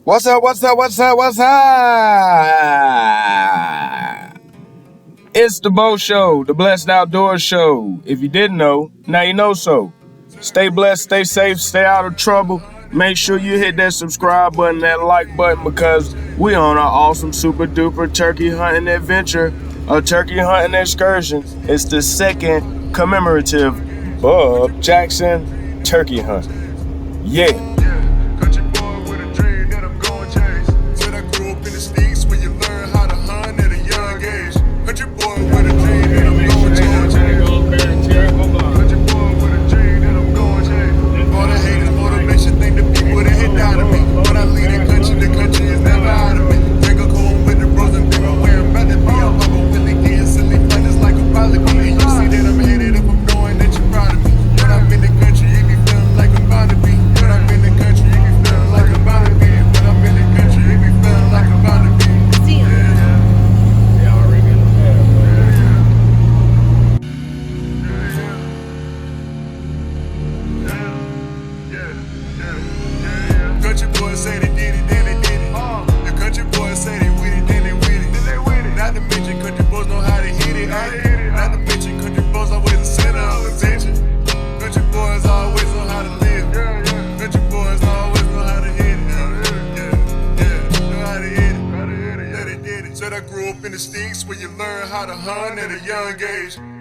What's up? It's the Bo Show, the Blessed Outdoors Show. If you didn't know, now you know so. Stay blessed, stay safe, stay out of trouble. Make sure you hit that subscribe button, that like button, because we on our awesome super duper turkey hunting adventure, a turkey hunting excursion. It's the second commemorative Bub Jackson turkey hunt. Yeah.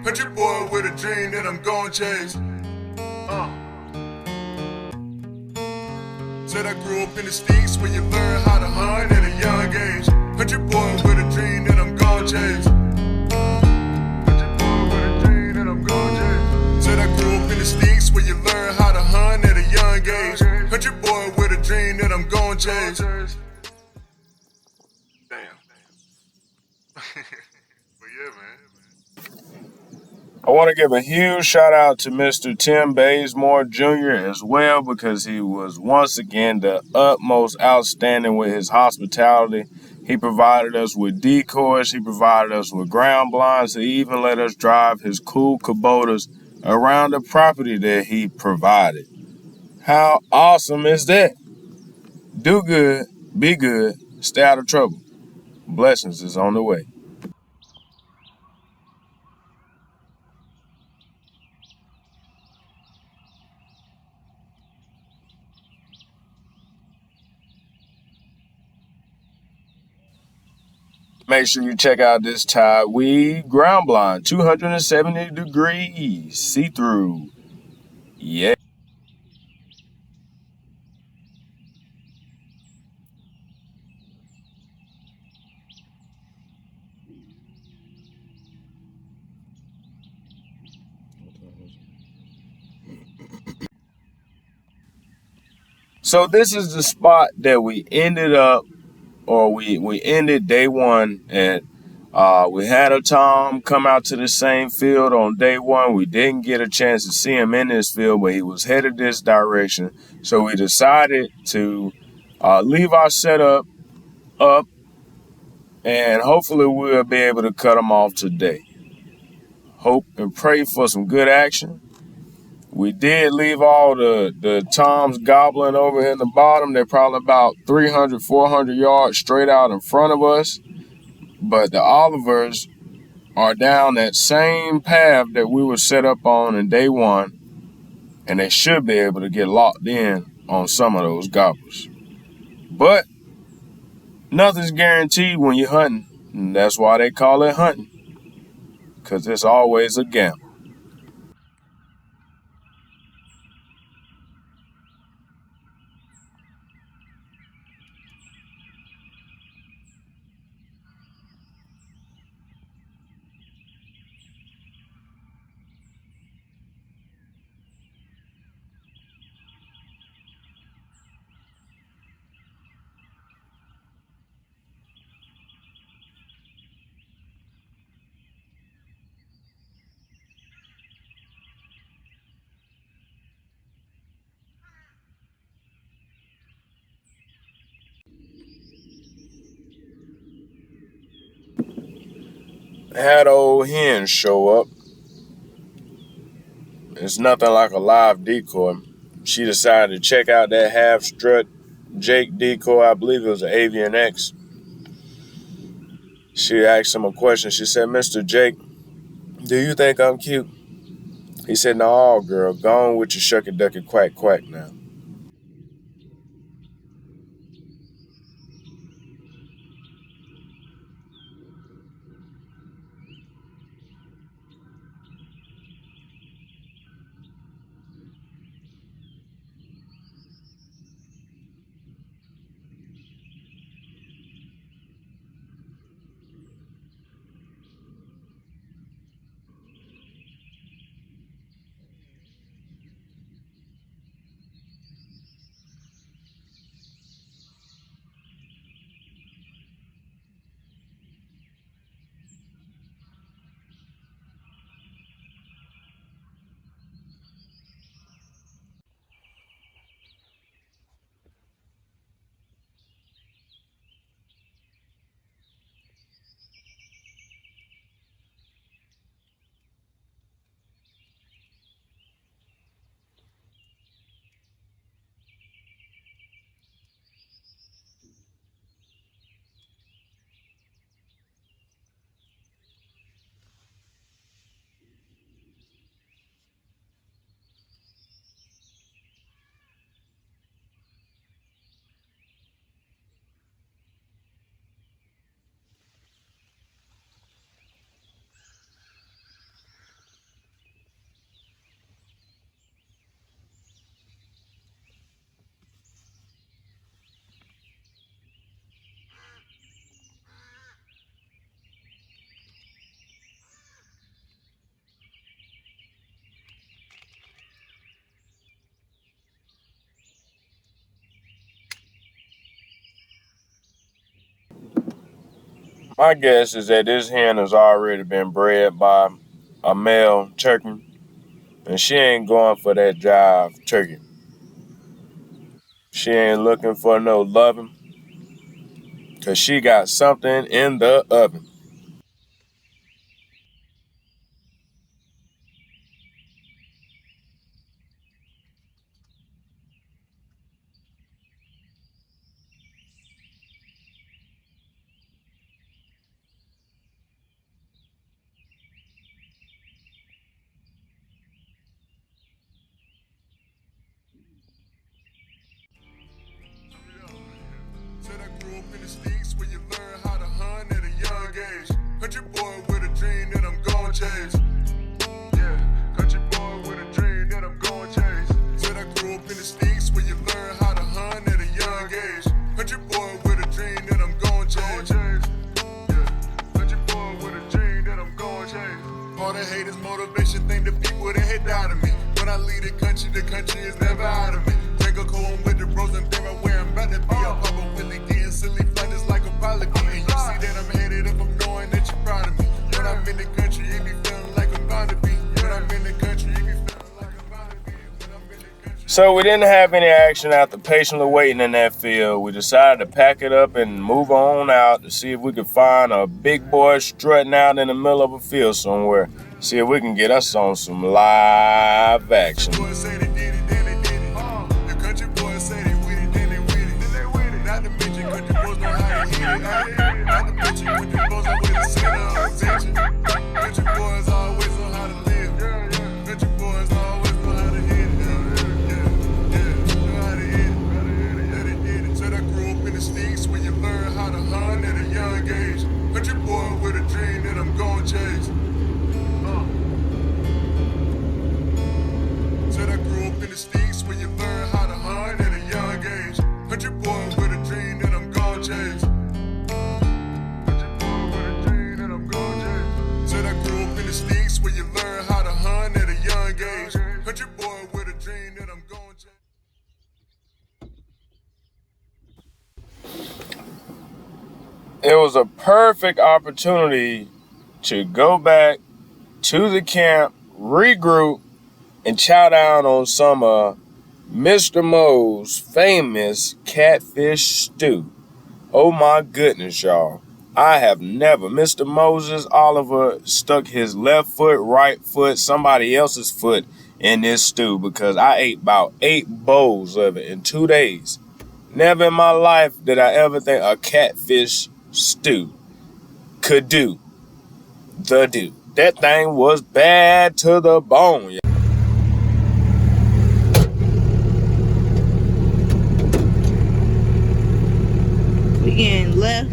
Country boy with a dream that I'm gon' chase. Said I grew up in the sticks where you learn how to hunt at a young age. Country boy with a dream that I'm gon' chase. Country boy with a dream that I'm gon' chase. Said I grew up in the sticks where you learn how to hunt at a young age. Country boy with a dream that I'm gon' chase. Damn. But yeah, man. I want to give a huge shout out to Mr. Tim Bazemore Jr. as well, because he was once again the utmost outstanding with his hospitality. He provided us with decoys, he provided us with ground blinds, he even let us drive his cool Kubotas around the property that he provided. How awesome is that? Do good, be good, stay out of trouble. Blessings is on the way. Make sure you check out this Tideweed ground blind, 270 degrees, see-through. Yeah. So this is the spot that we ended up, or we ended day one at. We had a Tom come out to the same field on day one. We didn't get a chance to see him in this field, but he was headed this direction. So we decided to leave our setup up, and hopefully we'll be able to cut him off today. Hope and pray for some good action. We did leave all the toms gobbling over in the bottom. They're probably about 300, 400 yards straight out in front of us. But the Olivers are down that same path that we were set up on in day one. And they should be able to get locked in on some of those gobblers. But nothing's guaranteed when you're hunting. And that's why they call it hunting. Because it's always a gamble. Had old hen show up. It's nothing like a live decoy. She decided to check out that half strut Jake Decoy, I believe it was an Avian X. She asked him a question. She said, "Mr. Jake, do you think I'm cute?" He said, "No, girl, go on with your shucky ducky quack quack now." My guess is that this hen has already been bred by a male turkey, and she ain't going for that jive turkey. She ain't looking for no loving, because she got something in the oven. Said I grew up in the sticks where you learn how to hunt at a young age. Country boy with a dream that I'm gon' chase. Yeah, country boy with a dream that I'm gon' chase. Said I grew up in the sticks where you learn how to hunt at a young age. Country boy with a dream that I'm gon' chase. Yeah, country boy with a dream that I'm gon' chase. All the haters motivation think the people that hate out of me. When I leave the country is never out of me. Drink a cold with the bros and bear where I'm about to be. I'm Papa Willie getting silly flight just like a pilot be. And you see that I'm headed up, I'm knowing that you're proud of me. When I'm in the country, it be feeling like I'm bound to be. When I'm in the country, it be feeling like I'm bound to be. When I'm in the country. So we didn't have any action after patiently waiting in that field. We decided to pack it up and move on out to see if we could find a big boy strutting out in the middle of a field somewhere. See if we can get us on some live action. Boys say they did it, then they did it. The country boys say they with it, then they with it. Not to mention country boys know how to hit it. Not to mention country boys always the center of attention. Country boys always know how to live. Country boys always know how to hit it. Know how to hit it. Yeah, they did it. Said I grew up in the sticks where you learn how to hunt at a young age. Country boy with a dream that I'm gon' chase. Said I grew up in the sticks where you learn how to hunt at a young age. Country boy with a dream that I'm gon' chase. Country boy with a dream that I'm gon' chase. Said I grew up in the sticks where you learn how to hunt at a young age. Country boy with a dream that I'm gon' chase. It was a perfect opportunity to go back to the camp, regroup, and chow down on some of Mr. Mo's famous catfish stew. Oh my goodness, y'all. I have never, Mr. Moses Oliver stuck his left foot, right foot, somebody else's foot in this stew because I ate about 8 bowls of it in 2 days. Never in my life did I ever think a catfish stew could do the do. That thing was bad to the bone. We getting left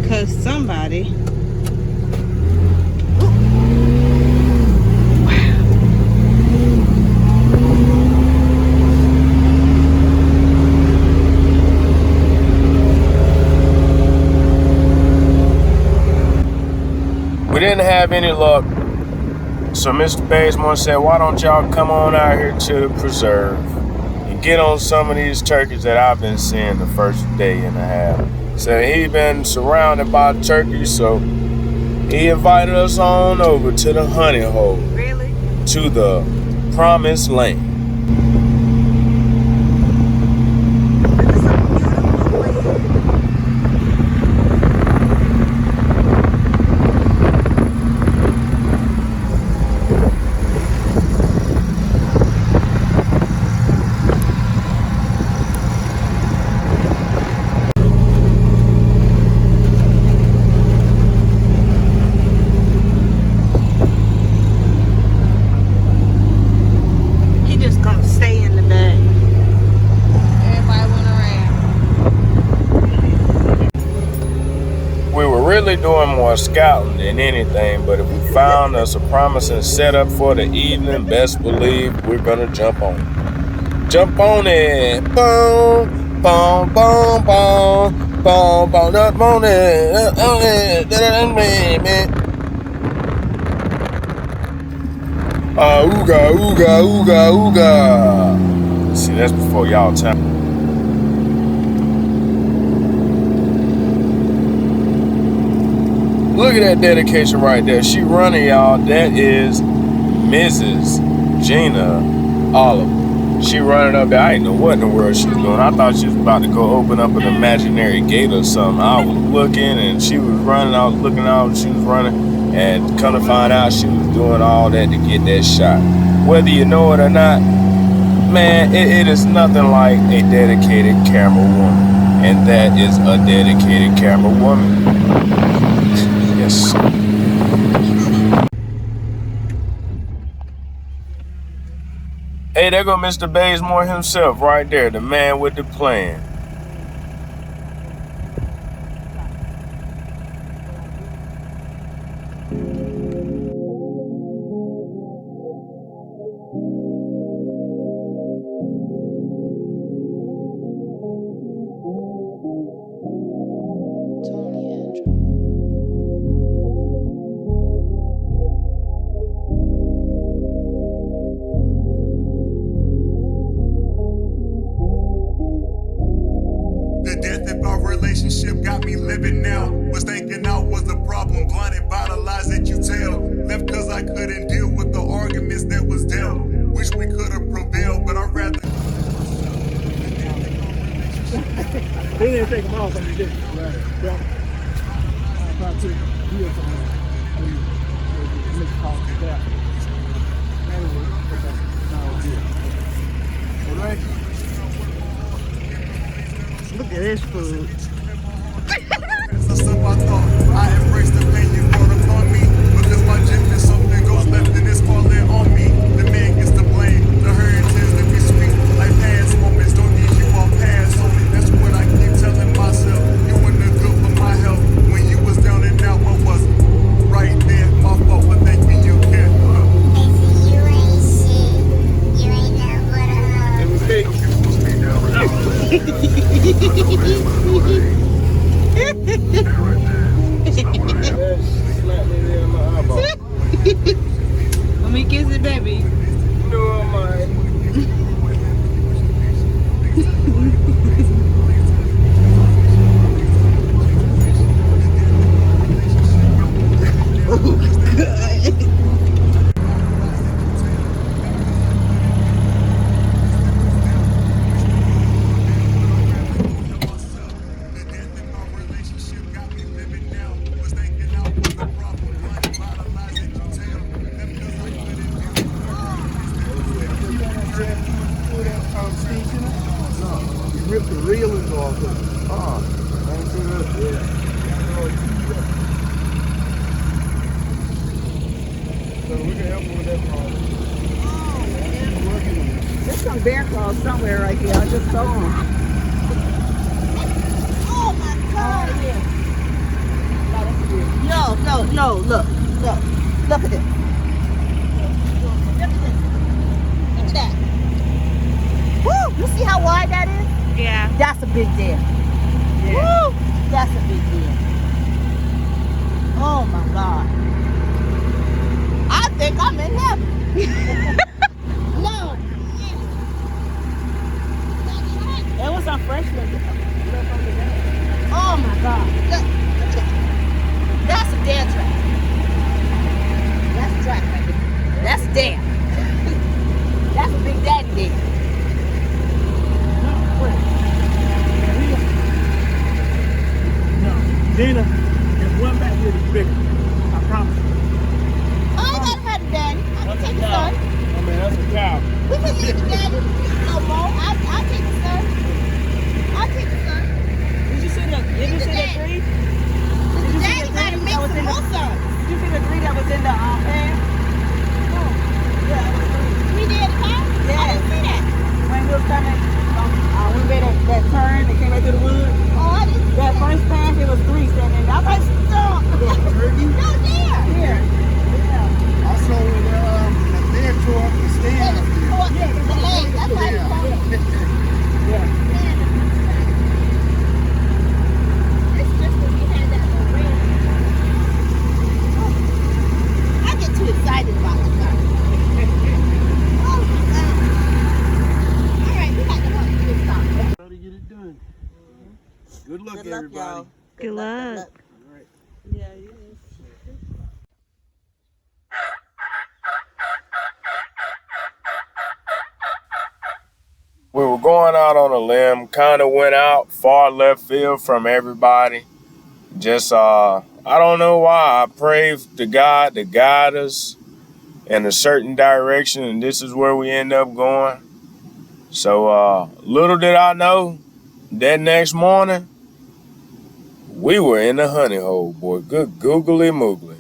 because somebody. We didn't have any luck, so Mr. Bazemore said, why don't y'all come on out here to the preserve and get on some of these turkeys that I've been seeing the first day and a half. So he'd been surrounded by turkeys, so he invited us on over to the honey hole. Really? To the promised land. Really doing more scouting than anything, but if we found us a promising setup for the evening, best believe we're gonna jump on it. Jump on it. Boom, boom, boom, boom, boom, boom, up on it. Ooga, ooga, ooga, ooga. See, that's before y'all time. Look at that dedication right there. She running, y'all. That is Mrs. Gina Oliver. She running up there. I didn't know what in the world she was doing. I thought she was about to go open up an imaginary gate or something. I was looking and she was running. I was looking out. She was running. And come to find out she was doing all that to get that shot. Whether you know it or not, man, it is nothing like a dedicated camera woman. And that is a dedicated camera woman. Yes. Hey, there go Mr. Bazemore himself right there, the man with the plan. Got me living now. Was thinking I was a problem, blinded by the lies that you tell. Left cause I couldn't deal with the arguments that was dealt. Wish we could have prevailed, but I'd rather. They didn't take them off when they did. Right. Yeah. I tried to deal with them. Make a call to that. Anyway, okay. Now it's good. All right. Look at this food. So I thought I embraced the pain you brought upon me. Because my gymnast, something goes left and it's falling on me. The man gets the blame. The hurt tends to be sweet. Like past moments don't need you all past on me. That's what I keep telling myself. You weren't the good for my health. When you was down and out, what was it? Right there, my fault, but thank me you care. You ain't shit. You ain't got what I love. Let me kiss it, baby. No, my. off there. I ain't see this. Yeah. So we can help you with that problem. There's some bear claws somewhere right here. I just saw them. Oh my God. No, look. Look at this. Look at that. Woo! You see how wide that is? Yeah. That's a big deer. Woo! That's a big deer. Oh my God. I think I'm in heaven. No. There was some freshmen. Oh my God. Look. That's a deer track. That's a track right there. That's a deer. That's a big daddy deer. No. Gina, there's one back here that's bigger. I promise you. Oh, I gotta have the daddy. I can take the son. I mean, that's a cow. We can leave the daddy. No more. I'll take the son. I'll take the son. Did you see the tree? The daddy gotta make some more sons. Did you see the tree that was in the pan? Yeah, it was three. We did, huh? Yeah. I didn't see that. When we was coming, we made that turn that came right through the woods. Oh, I didn't see That first pan, it was 3 standing there. I was like, stop. Turkey? No, there. Here. I saw when the deer tore up the stand up here. Oh, the leg. That's why it's called. It's just when we had that little red. I get too excited about this car. Oh my God. All right, we got to help you this time. Try to get it done. Good luck, Good luck, everybody. y'all. Good luck. All right. Yeah, you We were going out on a limb, kind of went out far left field from everybody. Just, I don't know why. I prayed to God to guide us in a certain direction, and this is where we end up going. So, little did I know, that next morning, we were in the honey hole, boy. Good googly moogly.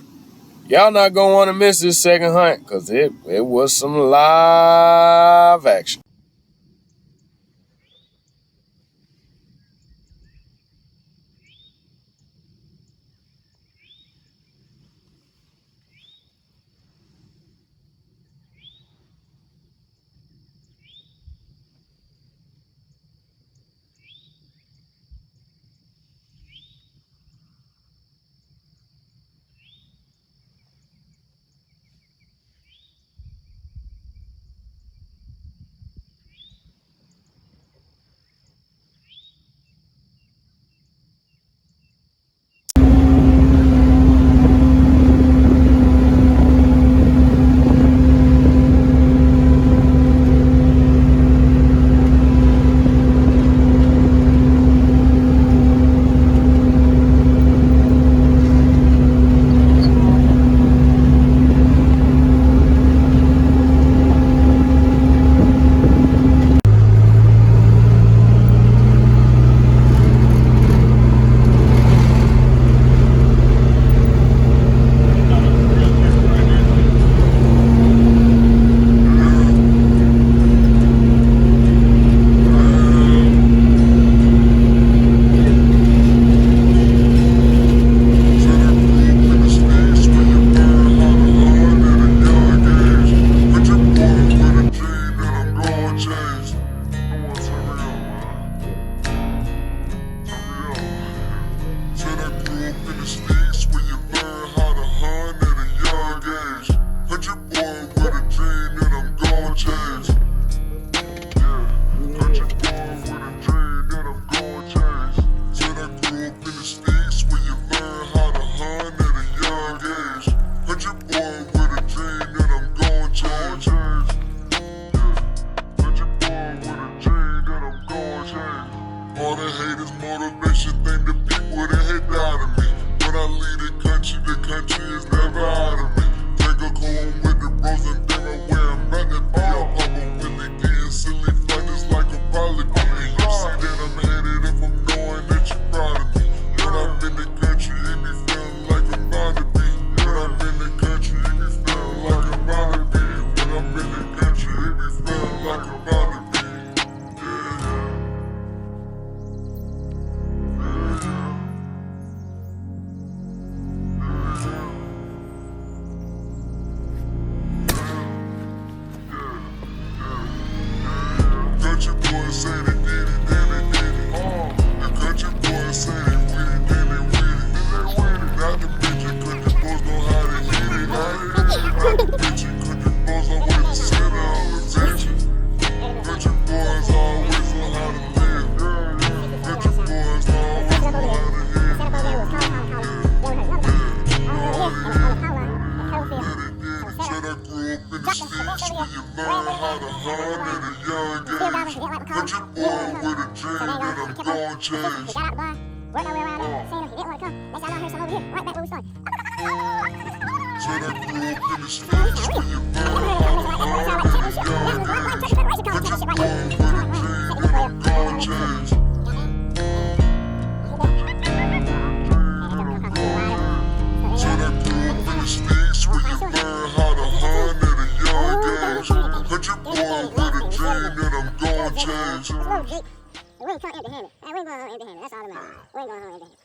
Y'all not gonna want to miss this second hunt, because it was some live action. Probably be. You see that I'm headed up change. Got out the bar, worked our way around there, seen him, he didn't want to come. Next time I heard something over here, right back where we started. Said I grew up in the streets where you learn how to hard at a young age. But you're born with a dream that I'm gonna change. Said I grew up in the streets where you learn how to hunt at a young age. But you're born with a dream that I'm gonna change. We ain't caught empty-handed. We ain't going home empty-handed. That's all that matters. We ain't going home empty-handed.